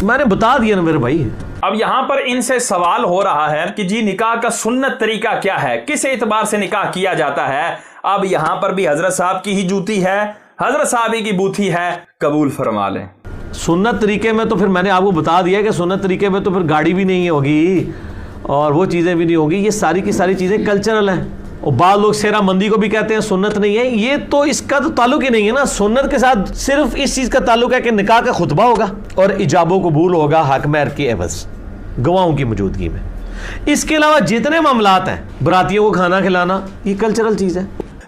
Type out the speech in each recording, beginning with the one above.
میں نے بتا دیا نا میرے بھائی. اب یہاں پر ان سے سوال ہو رہا ہے کہ جی نکاح کا سنت طریقہ کیا ہے, کس اعتبار سے نکاح کیا جاتا ہے. اب یہاں پر بھی حضرت صاحب کی ہی جوتی ہے, حضرت صاحب ہی کی بوتھی ہے, قبول فرما لیں. سنت طریقے میں تو پھر میں نے آپ کو بتا دیا کہ سنت طریقے میں تو پھر گاڑی بھی نہیں ہوگی اور وہ چیزیں بھی نہیں ہوگی. یہ ساری کی ساری چیزیں کلچرل ہیں. اور بعض لوگ سیرا مندی کو بھی کہتے ہیں سنت نہیں ہے. یہ تو اس کا تو تعلق ہی نہیں ہے نا. سنت کے ساتھ صرف اس چیز کا تعلق ہے کہ نکاح کا خطبہ ہوگا اور ایجاب و قبول ہوگا حق مہر کی عوض گواہوں کی موجودگی میں. اس کے علاوہ جتنے معاملات ہیں, براتیوں کو کھانا کھلانا, یہ کلچرل چیز ہے.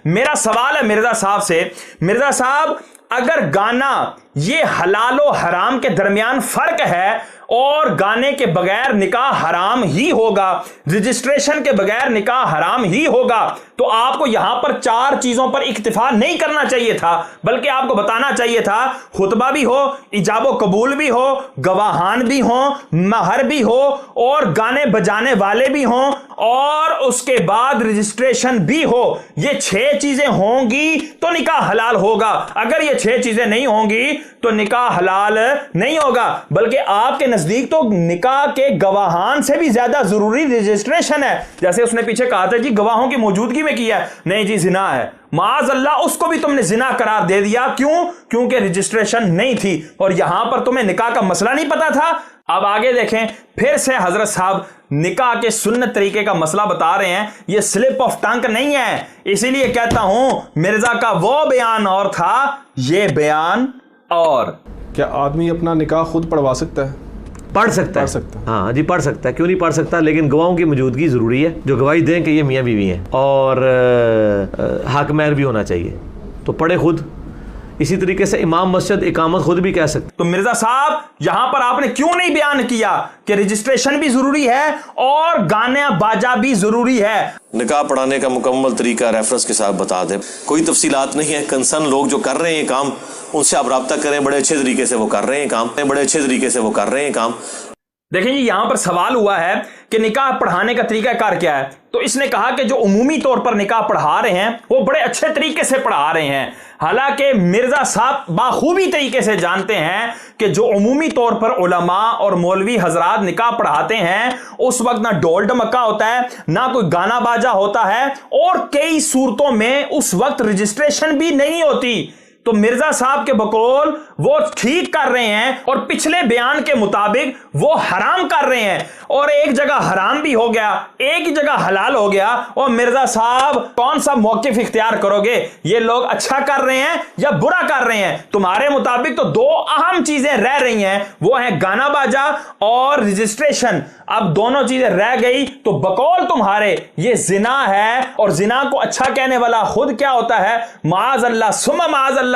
میرا سوال ہے مرزا صاحب سے, مرزا صاحب اگر گانا یہ حلال و حرام کے درمیان فرق ہے اور گانے کے بغیر نکاح حرام ہی ہوگا, رجسٹریشن کے بغیر نکاح حرام ہی ہوگا, تو آپ کو یہاں پر 4 چیزوں پر اکتفا نہیں کرنا چاہیے تھا, بلکہ آپ کو بتانا چاہیے تھا خطبہ بھی ہو, ایجاب و قبول بھی ہو, گواہان بھی ہوں, مہر بھی ہو اور گانے بجانے والے بھی ہوں اور اس کے بعد رجسٹریشن بھی ہو. یہ 6 چیزیں ہوں گی تو نکاح حلال ہوگا. اگر یہ 6 چیزیں نہیں ہوں گی تو نکاح حلال نہیں ہوگا. بلکہ آپ کے نزدیک تو نکاح کے گواہان سے بھی زیادہ ضروری رجسٹریشن ہے. جیسے اس نے پیچھے کہا تھا جی گواہوں کی موجودگی میں کیا ہے, نہیں جی زنا ہے, معاذ اللہ اس کو بھی تم نے زنا قرار دے دیا. کیوں؟ کیونکہ رجسٹریشن نہیں تھی اور یہاں پر تمہیں نکاح کا مسئلہ نہیں پتا تھا. اب آگے دیکھیں, پھر سے حضرت صاحب نکاح کے سنت طریقے کا مسئلہ بتا رہے ہیں. یہ سلپ آف ٹنگ نہیں ہے, اسی لیے کہتا ہوں مرزا کا وہ بیان اور تھا, یہ بیان اور. کیا آدمی اپنا نکاح خود پڑھوا سکتا ہے؟ پڑھ سکتا ہے. ہاں جی پڑھ سکتا ہے, کیوں نہیں پڑھ سکتا, لیکن گواہوں کی موجودگی ضروری ہے جو گواہی دیں کہ یہ میاں بیوی ہیں, اور حق مہر بھی ہونا چاہیے. تو پڑھے خود. اسی طریقے سے امام مسجد اقامت خود بھی کہہ سکتے. تو مرزا صاحب یہاں پر آپ نے کیوں نہیں بیان کیا کہ رجسٹریشن بھی ضروری ہے اور گانا باجا بھی ضروری ہے؟ نکاح پڑھانے کا مکمل طریقہ ریفرنس کے ساتھ بتا دیں. کوئی تفصیلات نہیں ہے. کنسرن لوگ جو کر رہے ہیں کام, ان سے آپ رابطہ کریں. بڑے اچھے طریقے سے وہ کر رہے ہیں کام, بڑے اچھے طریقے سے وہ کر رہے ہیں کام. دیکھیں جی یہاں پر سوال ہوا ہے کہ نکاح پڑھانے کا طریقہ کار کیا ہے, تو اس نے کہا کہ جو عمومی طور پر نکاح پڑھا رہے ہیں وہ بڑے اچھے طریقے سے پڑھا رہے ہیں. حالانکہ مرزا صاحب باخوبی طریقے سے جانتے ہیں کہ جو عمومی طور پر علماء اور مولوی حضرات نکاح پڑھاتے ہیں اس وقت نہ ڈول ڈمکا ہوتا ہے, نہ کوئی گانا باجا ہوتا ہے, اور کئی صورتوں میں اس وقت رجسٹریشن بھی نہیں ہوتی. تو مرزا صاحب کے بقول وہ ٹھیک کر رہے ہیں اور پچھلے بیان کے مطابق وہ حرام کر رہے ہیں, اور ایک جگہ حرام بھی ہو گیا, ایک ہی جگہ حلال ہو گیا. اور مرزا صاحب کون سا موقف اختیار کرو گے, یہ لوگ اچھا کر رہے ہیں یا برا کر رہے ہیں؟ تمہارے مطابق تو 2 اہم چیزیں رہ رہی ہیں, وہ ہیں گانا باجا اور رجسٹریشن. اب دونوں چیزیں رہ گئی تو بقول تمہارے یہ زنا ہے, اور زنا کو اچھا کہنے والا خود کیا ہوتا ہے؟ معاذ اللہ ثم معاذ اللہ